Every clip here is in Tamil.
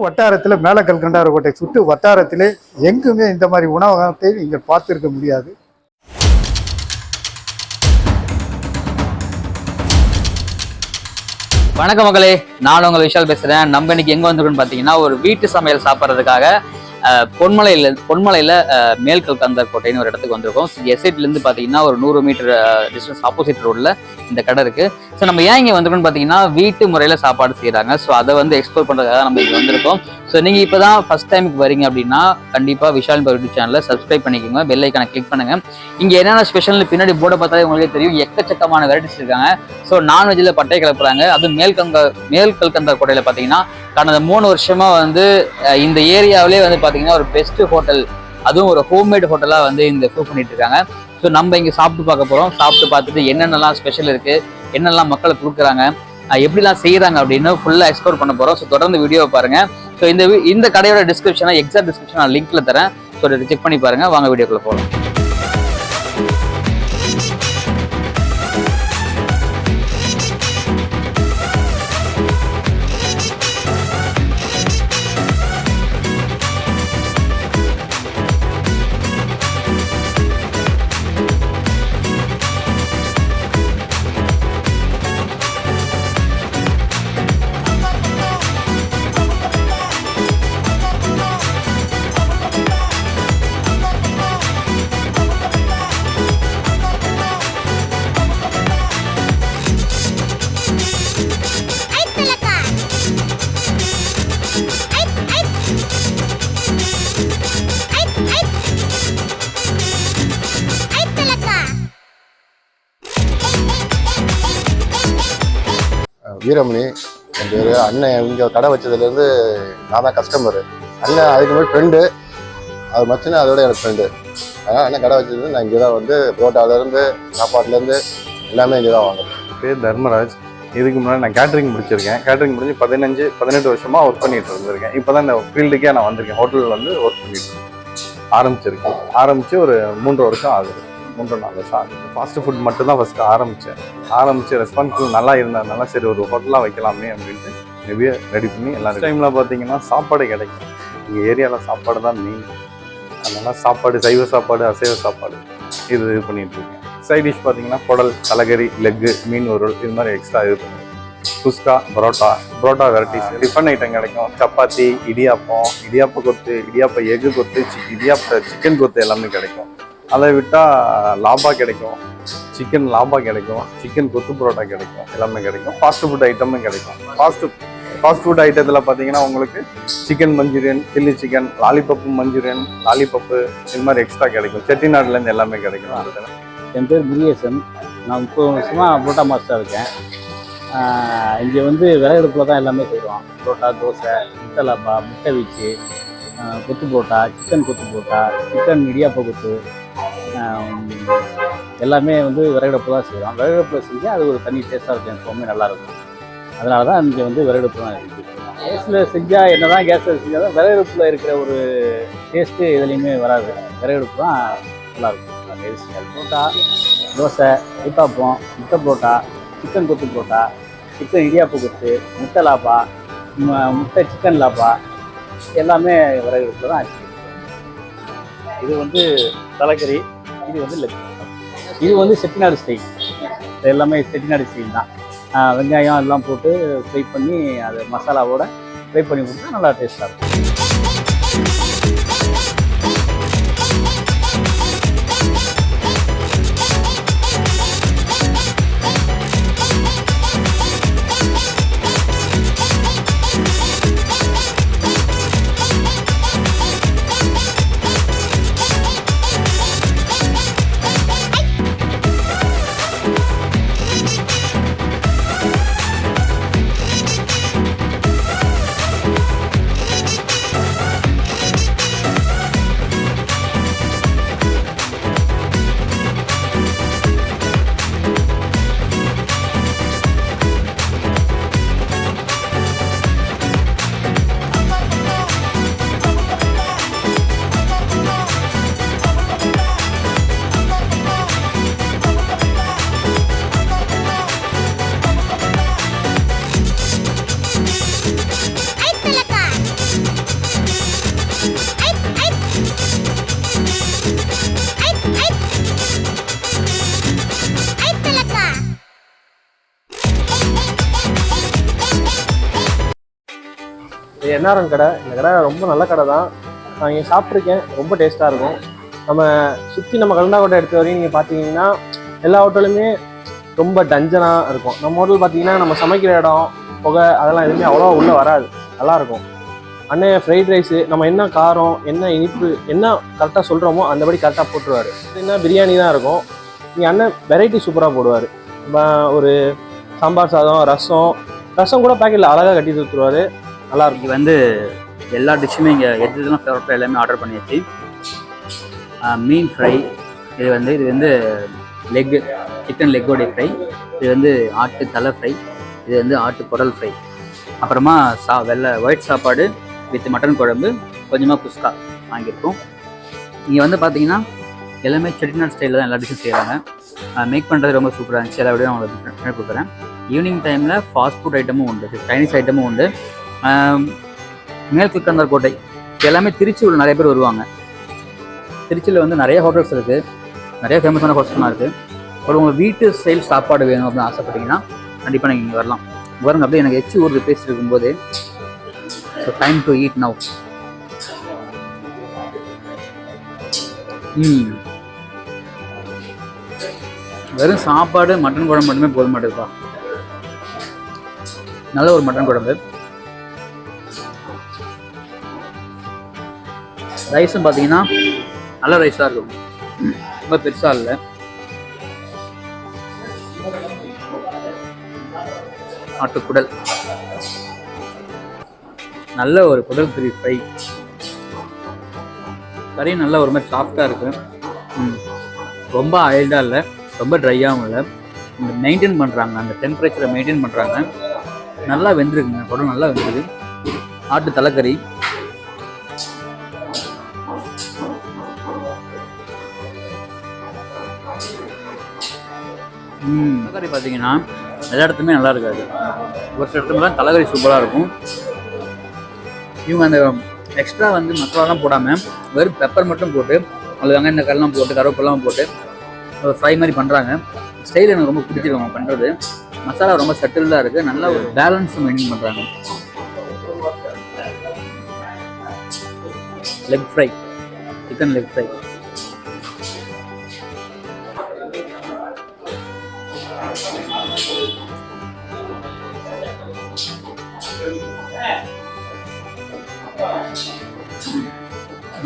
வட்டாரத்தில் மேல கல்கண்டார் கோட்டை சுற்று வட்டாரத்திலே எங்குமே இந்த மாதிரி உணவகத்தை நீங்கள் பார்த்துருக்க முடியாது. வணக்கம் மக்களே, நான் உங்கள் விஷால் பேசுகிறேன். நம்ம இன்னைக்கு எங்கே வந்திருக்கோன்னு பார்த்தீங்கன்னா ஒரு வீட்டு சமையல் சாப்பிட்றதுக்காக பொன்மலையில் மேல் கல்கந்தார் கோட்டைன்னு ஒரு இடத்துக்கு வந்திருக்கோம். எஸ்ஐட்லேருந்து பார்த்தீங்கன்னா ஒரு 100 மீட்டர் டிஸ்டன்ஸ் ஆப்போசிட் ரோடில் இந்த கடை இருக்குது. ஸோ நம்ம ஏன் இங்கே வந்திருக்கோம்னு பார்த்தீங்கன்னா வீட்டு முறையில் சாப்பாடு செய்கிறாங்க. ஸோ அதை வந்து எக்ஸ்ப்ளோர் பண்ணுறதுக்காக நம்ம இங்கே வந்திருக்கோம். ஸோ நீங்கள் இப்போ தான் ஃபஸ்ட் டைமுக்கு வரீங்க அப்படின்னா கண்டிப்பாக விஷால் யூடியூப் சேனலை சப்ஸ்கிரைப் பண்ணிக்கோங்க, பெல் ஐக்கானை கிளிக் பண்ணுங்கள். இங்கே என்னென்ன ஸ்பெஷல்னு பின்னாடி போர்டை பார்த்தாலே உங்களுக்கே தெரியும். எக்கச்சக்கமான வெரைட்டிஸ் இருக்காங்க. ஸோ நான்வெஜ்ஜில் பட்டை கிளப்புறாங்க. அதுவும் மேல் கல்கந்தார் கோட்டையில் பார்த்தீங்கன்னா கடந்த 3 வருஷமாக வந்து இந்த ஏரியாவிலே வந்து பார்த்தீங்கன்னா ஒரு பெஸ்ட் ஹோட்டல், அதுவும் ஒரு ஹோம்மேட் ஹோட்டலாக வந்து இந்த ப்ரூவ் பண்ணிட்டு இருக்காங்க. ஸோ நம்ம இங்கே சாப்பிட்டு பார்க்க போகிறோம். சாப்பிட்டு பார்த்துட்டு என்னென்னலாம் ஸ்பெஷல் இருக்குது, என்னெல்லாம் மக்களுக்கு கொடுக்குறாங்க, எப்படிலாம் செய்கிறாங்க அப்படின்னு ஃபுல்லாக எக்ஸ்ப்ளோர் பண்ண போகிறோம். ஸோ தொடர்ந்து வீடியோவை பாருங்கள். ஸோ இந்த கடையோட டிஸ்கிரிப்ஷனை எக்ஸாக்ட் டிஸ்கிரிப்ஷன் நான் லிங்க்ல தரேன். ஸோ அதை செக் பண்ணி பாருங்கள். வாங்க வீடியோக்குள்ளே போகலாம். வீரமணி என் பேர். அண்ணன் இங்கே கடை வச்சதுலேருந்து நான் தான் கஸ்டமரு. அண்ணன் அதுக்கு மாதிரி ஃப்ரெண்டு, அது மச்சுன்னா அதோட எனக்கு ஃப்ரெண்டு. அதனால் அண்ணன் கடை வச்சதுலேருந்து நான் இங்கே தான் வந்து புரோட்டாலேருந்து சாப்பாட்டுலேருந்து எல்லாமே இங்கே தான் வாங்குறேன். பேர் தர்மராஜ். இதுக்கு முன்னாடி நான் கேட்ரிங் முடிச்சிருக்கேன். கேட்ரிங் முடிஞ்சு 18 வருஷமாக ஒர்க் பண்ணிட்டு இருந்திருக்கேன். இப்போ தான் இந்த ஃபீல்டுக்கே நான் வந்திருக்கேன். ஹோட்டலில் வந்து ஒர்க் பண்ணிட்டு ஆரம்பித்து ஒரு 3 வருஷம் ஆகுது. 3-4 வருஷம் ஆகுது. ஃபாஸ்ட் ஃபுட் மட்டும் தான் ஃபஸ்ட்டு ஆரம்பித்து ரெஸ்பான்சிபிள் நல்லா இருந்ததுனால சரி ஒரு ஹோட்டலாக வைக்கலாமே அப்படின்ட்டு மேபி ரெடி பண்ணி எல்லா டைமில் பார்த்தீங்கன்னா சாப்பாடு கிடைக்கும். எங்கள் ஏரியாவில் சாப்பாடு தான் மெயின். அதனால் சாப்பாடு, சைவ சாப்பாடு, அசைவ சாப்பாடு இது பண்ணிகிட்டு இருக்கேன். சைட் டிஷ் பார்த்தீங்கன்னா குடல், தலைக்கறி, லெக்கு, மீன் வறுவல், இது மாதிரி எக்ஸ்ட்ரா இது பண்ணுவேன். குஸ்கா, பரோட்டா வெரைட்டிஸ், டிஃபன் ஐட்டம் கிடைக்கும். சப்பாத்தி, இடியாப்ப கொத்து, இடியாப்ப எக்கு கொத்து, இடியாப்ப சிக்கன் கொத்து எல்லாமே கிடைக்கும். அதை விட்டால் லாபா கிடைக்கும், சிக்கன் லாபா கிடைக்கும், சிக்கன் கொத்து பரோட்டா கிடைக்கும், எல்லாமே கிடைக்கும். ஃபாஸ்ட் ஃபுட் ஐட்டமும் கிடைக்கும். ஃபாஸ்ட் ஃபுட் ஐட்டத்தில் பார்த்தீங்கன்னா உங்களுக்கு chicken Manchurian, chilli chicken, lollipop Manchurian, lollipop இது மாதிரி எக்ஸ்ட்ரா கிடைக்கும். செட்டிநாடுலேருந்து எல்லாமே கிடைக்கும். என் பேர் முருகேசன். நான் 30 வருஷமாக புரோட்டா மாஸ்டராக இருக்கேன். இங்கே வந்து விறகடுப்பில் தான் எல்லாமே செய்வோம். புரோட்டா, தோசை, முட்டை லாபா, முட்டை வீச்சு, கொத்து புரோட்டா, சிக்கன் கொத்து புரோட்டா, சிக்கன் இடியாப்ப கொத்து, எல்லாமே வந்து விறகடுப்பு தான் செய்வோம். விறகடுப்பில் செஞ்சால் அது ஒரு தனி டேஸ்ட்டாக இருக்கும், எப்போவுமே நல்லாயிருக்கும். அதனால தான் இங்கே வந்து விறகடுப்பு தான் இருக்குது. கேஸில் செஞ்சால் என்ன தான் கேஸில் செஞ்சால் தான் விறகடுப்பில் இருக்கிற ஒரு டேஸ்ட்டு எதுலேயுமே வராது. விறகடுப்பு தான் நல்லாயிருக்கும். புரோட்டா, தோசை, ஊத்தாப்பம், முட்டை புரோட்டா, சிக்கன் கொத்து புரோட்டா, சிக்கன் இடியாப்பு கொத்து, முட்டை லாப்பா, முட்டை சிக்கன் லாப்பா எல்லாமே விறகடுப்பில் தான் ஆச்சு. இது வந்து தலைக்கறி, இது வந்து லெக், இது வந்து செட்டிநாடு ஸ்டைல். எல்லாமே செட்டிநாடு ஸ்டைல் தான். வெங்காயம் எல்லாம் போட்டு ஃப்ரை பண்ணி அதை மசாலாவோட ஃப்ரை பண்ணி கொடுத்தா நல்லா டேஸ்ட்டாக இருக்கும். N.R.N கடை. இந்த கடை ரொம்ப நல்ல கடை தான். நான் இங்கே சாப்பிட்ருக்கேன், ரொம்ப டேஸ்ட்டாக இருக்கும். நம்ம சுற்றி நம்ம கலந்தாக்கோட்டை எடுத்த வரையும் நீங்கள் பார்த்தீங்கன்னா எல்லா ஹோட்டலுமே ரொம்ப டஞ்சனாக இருக்கும். நம்ம ஹோட்டல் பார்த்தீங்கன்னா நம்ம சமைக்கிற இடம் புகை அதெல்லாம் எதுவுமே அவ்வளோ உள்ளே வராது, நல்லாயிருக்கும். அண்ணன் ஃப்ரைட் ரைஸு நம்ம என்ன காரம் என்ன இனிப்பு என்ன கரெக்டாக சொல்கிறோமோ அந்தபடி கரெக்டாக போட்டுருவார். என்ன பிரியாணி தான் இருக்கும். இங்கே அண்ணன் வெரைட்டி சூப்பராக போடுவார். ஒரு சாம்பார் சாதம், ரசம் கூட பேக்கெட்டில் அழகாக கட்டி கொடுத்துருவார், நல்லாயிருக்கும். இது வந்து எல்லா டிஷ்ஷுமே இங்கே எதுலாம் ஃபேவரட்டாக எல்லாமே ஆர்டர் பண்ணியாச்சு. மீன் ஃப்ரை, இது வந்து லெக்கு, சிக்கன் லெக்கோடைய ஃப்ரை, இது வந்து ஆட்டு தலை ஃப்ரை, இது வந்து ஆட்டு குடல் ஃப்ரை, அப்புறமா ஒயிட் சாப்பாடு வித் மட்டன் குழம்பு, கொஞ்சமாக குஸ்கா வாங்கியிருக்கோம். இங்கே வந்து பார்த்தீங்கன்னா எல்லாமே செட்டிநாடு ஸ்டைலில் தான் எல்லா டிஷ்ஷும் செய்கிறாங்க. மேக் பண்ணுறது ரொம்ப சூப்பராக இருந்துச்சு. எல்லா விடையும் உங்களுக்கு கொடுக்குறேன். ஈவினிங் டைமில் ஃபாஸ்ட் ஃபுட் ஐட்டமும் உண்டு, சைனீஸ் ஐட்டமும் உண்டு. மேல் கல்கந்தார் கோட்டை எல்லாமே திருச்சி உள்ள நிறைய பேர் வருவாங்க. திருச்சியில் வந்து நிறைய ஹோட்டல்ஸ் இருக்குது, நிறைய ஃபேமஸான ஹோட்டல்ஸ்லாம் இருக்குது. ஒரு உங்கள் வீட்டு ஸ்டைல் சாப்பாடு வேணும் அப்படின்னு ஆசைப்பட்டீங்கன்னா கண்டிப்பாக நீங்கள் இங்கே வரலாம். பாருங்க, அப்படியே எனக்கு எச்சி ஊருக்கு பேசிட்டு இருக்கும்போது so time to eat now. வெறும் சாப்பாடு மட்டன் குழம்பு மட்டுமே போத மாட்டேதுப்பா. நல்ல ஒரு மட்டன் குழம்பு. ரைஸும் பார்த்தீங்கன்னா நல்ல ரைஸாக இருக்கும், ரொம்ப பெருசாக இல்லை. ஆட்டுக்குடல், நல்ல ஒரு குடல் கறி ஃப்ரை. கறி நல்லா ஒரு மாதிரி சாஃப்டாக இருக்கு. ரொம்ப ஆயில்டாக இல்லை, ரொம்ப ட்ரையாகவும் இல்லை. இந்த மெயின்டைன் பண்ணுறாங்க, அந்த டெம்பரேச்சரை மெயின்டைன் பண்ணுறாங்க. நல்லா வெந்திருக்குங்க, குடல் நல்லா வெந்திருக்கு. ஆட்டு தலைக்கறி, தலைக்கறி பார்த்தீங்கன்னா எல்லா இடத்துலையுமே நல்லா இருக்காது. ஒரு சில இடத்துல தான் தலைக்கறி சூப்பராக இருக்கும். இவங்க அந்த எக்ஸ்ட்ரா வந்து மசாலாலாம் போடாமல் வெறும் பெப்பர் மட்டும் போட்டு, அது வெங்காயம் தக்காளிலாம் போட்டு கருவேப்பிலாம் போட்டு ஒரு ஃப்ரை மாதிரி பண்ணுறாங்க. ஸ்டைல் எனக்கு ரொம்ப பிடிச்சிருக்கு அவங்க பண்ணுறது. மசாலா ரொம்ப சட்டிலாக இருக்குது, நல்லா ஒரு பேலன்ஸ் மெயின்டைன் பண்ணுறாங்க. Leg fry, chicken leg fry.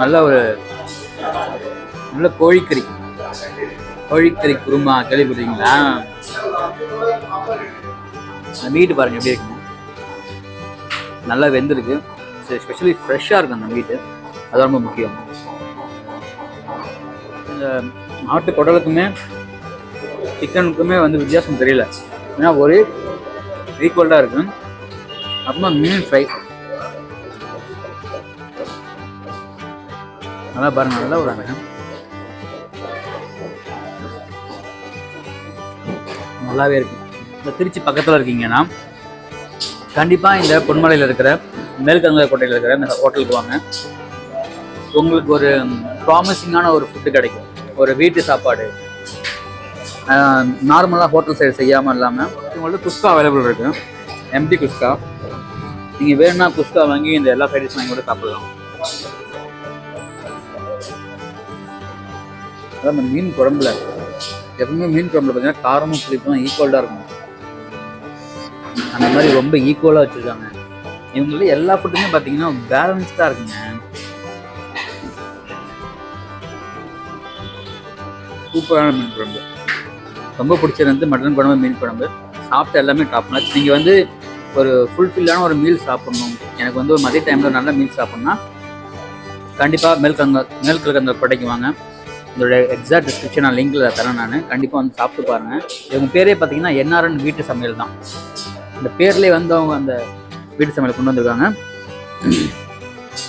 நல்ல கோழிக்கறி குருமா கேள்விப்பட்டீங்களா? அந்த மீட்டு பாருங்க எப்படி இருக்குங்க, நல்லா வெந்திருக்கு. ஸ்பெஷலி ஃப்ரெஷ்ஷாக இருக்கும் அந்த மீட்டு, அது ரொம்ப முக்கியம். இந்த ஆட்டு குடலுக்குமே சிக்கனுக்குமே வந்து வித்தியாசம் தெரியல, ஏன்னா ஒரே ஈக்குவல்டாக இருக்கு. அப்புறமா மீன் ஃப்ரை நல்லா பாருங்க, நல்லா ஒரு நல்லாவே இருக்கு. இந்த திருச்சி பக்கத்தில் இருக்கீங்கன்னா கண்டிப்பாக இந்த பொன்மலையில் இருக்கிற மேல்கல்கந்தார் கோட்டையில் இருக்கிற இந்த ஹோட்டலுக்கு வாங்க. உங்களுக்கு ஒரு ப்ராமிசிங்கான ஒரு ஃபுட்டு கிடைக்கும், ஒரு வீட்டு சாப்பாடு. நார்மலாக ஹோட்டல் சைடு செய்யாமல் இல்லாமல் உங்களுக்கு குஸ்கா அவைலபிள் இருக்குது, எம்டி குஸ்கா. நீங்கள் வேணும்னா குஸ்கா வாங்கி இந்த எல்லா சைடிஷும் வாங்கி கூட சாப்பிடலாம். அதான் இந்த மீன் குழம்புல எப்பவுமே மீன் குழம்புல பார்த்தீங்கன்னா காரமும் புளிப்பும் ஈக்குவல்டாக இருக்கும். அந்த மாதிரி ரொம்ப ஈக்குவலாக வச்சுருக்காங்க. இவங்களே எல்லா ஃபுட்டுமே பார்த்தீங்கன்னா பேலன்ஸ்டாக இருக்குங்க. சூப்பரான மீன் குழம்பு, ரொம்ப பிடிச்சிருந்து. மட்டன் குழம்பு, மீன் குழம்பு சாப்பிட்டு எல்லாமே டாப் நாச். நீங்கள் வந்து ஒரு ஃபுல்ஃபில்லான ஒரு மீல் சாப்பிட்ணும், எனக்கு வந்து ஒரு மதிய டைமில் நல்ல மீல் சாப்பிட்ணுன்னா கண்டிப்பாக மேல்கல்கந்தார் கோட்டைக்கு வாங்க. இதோட எக்ஸாக்ட் டிஸ்கிரிப்ஷன் நான் லிங்கில் தரேன். நான் கண்டிப்பாக வந்து சாப்பிட்டு பாருங்கள். இவங்க பேரே பார்த்தீங்கன்னா N.R.N வீட்டு சமையல் தான். இந்த பேர்லேயே வந்து அவங்க அந்த வீட்டு சமையல் கொண்டு வந்திருக்காங்க.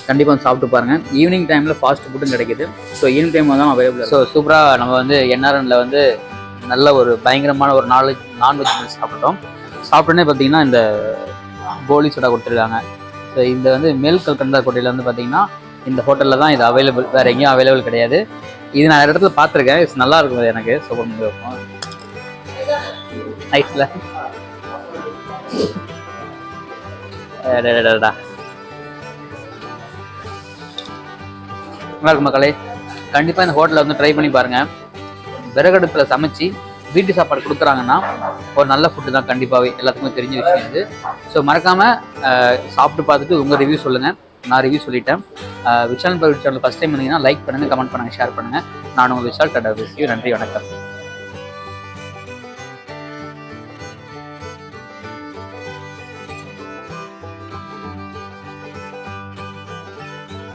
கண்டிப்பாக வந்து சாப்பிட்டு பாருங்கள். ஈவினிங் டைமில் ஃபாஸ்ட் ஃபுட்டும் கிடைக்கிது. ஸோ ஈவினிங் டைம் தான் அவைலபிள். ஸோ சூப்பராக நம்ம வந்து N.R.Nல வந்து நல்ல ஒரு பயங்கரமான ஒரு நான்வெஜ் சாப்பிட்டோம். சாப்பிட்டோன்னே பார்த்தீங்கன்னா இந்த கோலி சோடா கொடுத்துருக்காங்க. ஸோ இந்த வந்து மேல்கல்கந்தார் கோட்டையில் வந்து பார்த்தீங்கன்னா இந்த ஹோட்டலில் தான் இது அவைலபிள், வேறு எங்கேயும் அவைலபிள் கிடையாது. இது நான் இடத்துல பார்த்துருக்கேன், இது நல்லா இருக்கும் எனக்கு. சூப்பர் மூவி இருக்கும், நைஸில். நல்லா இருக்கு மக்களே. கண்டிப்பாக இந்த ஹோட்டலில் வந்து ட்ரை பண்ணி பாருங்கள். விறகடுப்பில் சமைச்சு வீட்டு சாப்பாடு கொடுக்குறாங்கன்னா ஒரு நல்ல ஃபுட்டு தான் கண்டிப்பாகவே, எல்லாத்துக்குமே தெரிஞ்ச விஷயம் இது. ஸோ மறக்காமல் சாப்பிட்டு பார்த்துட்டு உங்கள் ரிவ்யூ சொல்லுங்கள். நான் ரிவ்யூ சொல்லிட்டேன். விஷால் சேனல் ஃபஸ்ட் டைம் வந்தீங்கன்னா லைக் பண்ணுங்கள், கமெண்ட் பண்ணுங்கள், ஷேர் பண்ணுங்கள். நான் உங்கள் விஷால் டாடா. நன்றி, வணக்கம்.